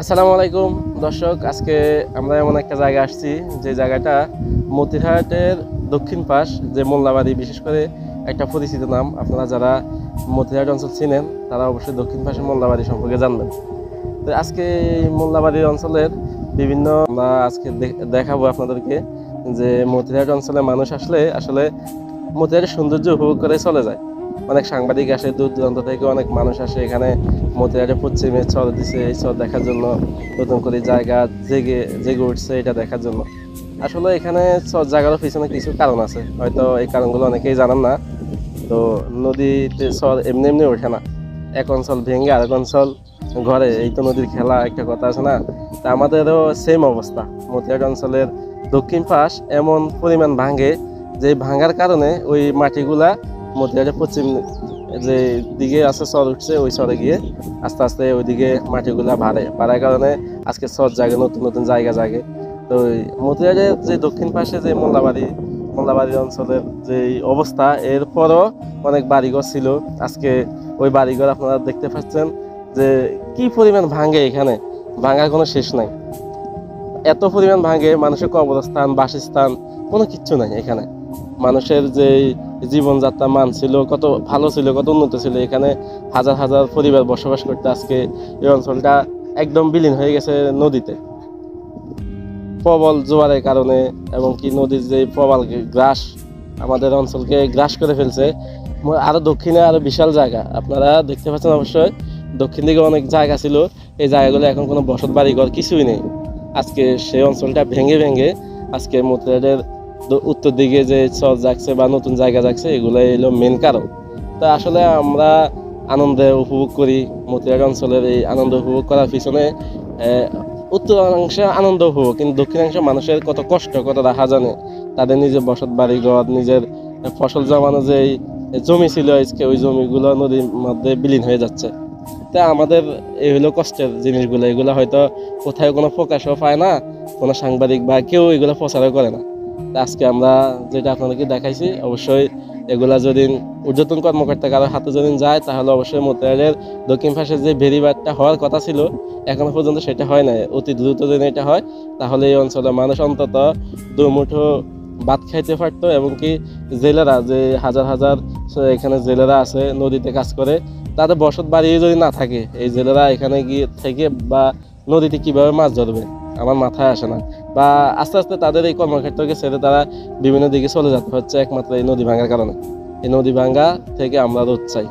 আসসালামু আলাইকুম দর্শক, আজকে আমরা এমন একটা জায়গা আসছি যে জায়গাটা মতিরহাটের দক্ষিণ পাশ, যে মোল্লাবাড়ি বিশেষ করে একটা পরিচিত নাম। আপনারা যারা মতিরহাট অঞ্চল চিনেন তারা অবশ্যই দক্ষিণ পাশে মোল্লাবাড়ি সম্পর্কে জানবেন। তো আজকে এই মোল্লাবাড়ি অঞ্চলের বিভিন্ন আমরা আজকে দেখাবো আপনাদেরকে যে মতিরহাট অঞ্চলে মানুষ আসলে মতিরহাটের সৌন্দর্য উপভোগ করে চলে যায়। অনেক সাংবাদিক আসে, দূর দূরান্ত থেকে অনেক মানুষ আসে এখানে মতিরহাটের পশ্চিমে চর দিছে, এই চর দেখার জন্য, নতুন করে জায়গা জেগে জেগে উঠছে এটা দেখার জন্য। আসলে এখানে চর জায়গার পিছনে কিছু কারণ আছে, হয়তো এই কারণগুলো অনেকেই জানান না। তো নদীতে চর এমনি এমনি ওঠে না, এক অঞ্চল ভেঙে আরেক অঞ্চল ঘরে, এই তো নদীর খেলা একটা কথা আছে না। তা আমাদেরও সেম অবস্থা। মতিরহাট অঞ্চলের দক্ষিণ পাশ এমন পরিমাণ ভাঙে যে ভাঙার কারণে ওই মাটিগুলা মতিরহাটের পশ্চিম যে দিকে আছে চর উঠছে, ওই চরে গিয়ে আস্তে আস্তে ওইদিকে মাটিগুলা বাড়ার কারণে আজকে চর জাগে, নতুন নতুন জায়গা জাগে। তো মতিরহাটের যে দক্ষিণ পাশে যে মোল্লাবাড়ি অঞ্চলের যে অবস্থা, এরপরও অনেক বাড়িঘর ছিল। আজকে ওই বাড়িঘর আপনারা দেখতে পাচ্ছেন যে কি পরিমাণ ভাঙে, এখানে ভাঙার কোনো শেষ নাই। এত পরিমাণ ভাঙে, মানুষের কবরস্থান, বাসস্থান কোনো কিচ্ছু নাই এখানে। মানুষের যে জীবনযাত্রার মান ছিল কত ভালো ছিল, কত উন্নত ছিল। এখানে হাজার হাজার পরিবার বসবাস করতে, আজকে এই অঞ্চলটা একদম বিলীন হয়ে গেছে নদীতে। প্রবল জোয়ারের কারণে এবং কি নদীর যে প্রবল গ্রাস আমাদের অঞ্চলকে গ্রাস করে ফেলছে। আরো দক্ষিণে আরো বিশাল জায়গা আপনারা দেখতে পাচ্ছেন, অবশ্যই দক্ষিণ দিকে অনেক জায়গা ছিল, এই জায়গাগুলো এখন কোনো বসত বাড়িঘর কিছুই নেই। আজকে সেই অঞ্চলটা ভেঙে ভেঙে আজকে মতিরহাটের উত্তর দিকে যে চর জাগছে বা নতুন জায়গা জাগছে, এগুলো এলো মেন কারণ। তো আসলে আমরা আনন্দে উপভোগ করি মতিরহাট অঞ্চলের, এই আনন্দ উপভোগ করার পিছনে উত্তরাংশে আনন্দ উপভোগ, কিন্তু দক্ষিণাংশ মানুষের কত কষ্ট, কত রাহা জানে। তাদের নিজের বসত বাড়িঘর, নিজের ফসল জমানো যে জমি ছিল, আজকে ওই জমিগুলো নদীর মধ্যে বিলীন হয়ে যাচ্ছে। তা আমাদের এই হলো কষ্টের জিনিসগুলো, এগুলো হয়তো কোথায় কোনো প্রকাশও পায় না, কোনো সাংবাদিক বা কেউ এগুলো প্রচারও করে না। আজকে আমরা যেটা আপনাদেরকে দেখাইছি, অবশ্যই এগুলা যদি ঊর্ধ্বতন কর্মকর্তা কারো হাতে যদি যায়, তাহলে অবশ্যই মতিরহাটের দক্ষিণ পাশে যে ভেরিবারটা হওয়ার কথা ছিল এখনো পর্যন্ত সেটা হয় না। অতি দ্রুত যদি এটা হয় তাহলে এই অঞ্চলের মানুষ অন্তত দুমুঠো ভাত খাইতে পারতো, এবং কি জেলেরা যে হাজার হাজার এখানে জেলেরা আছে নদীতে কাজ করে, তাদের বসত বাড়ি যদি না থাকে, এই জেলেরা এখানে গিয়ে থেকে বা নদীতে কিভাবে মাছ ধরবে আমার মাথায় আসে না। বা আস্তে আস্তে তাদের এই কর্মক্ষেত্রকে ছেড়ে তারা বিভিন্ন দিকে চলে যেতে হচ্ছে, একমাত্র এই নদী ভাঙার কারণে। এই নদী ভাঙা থেকে আমরা রোধ চাই।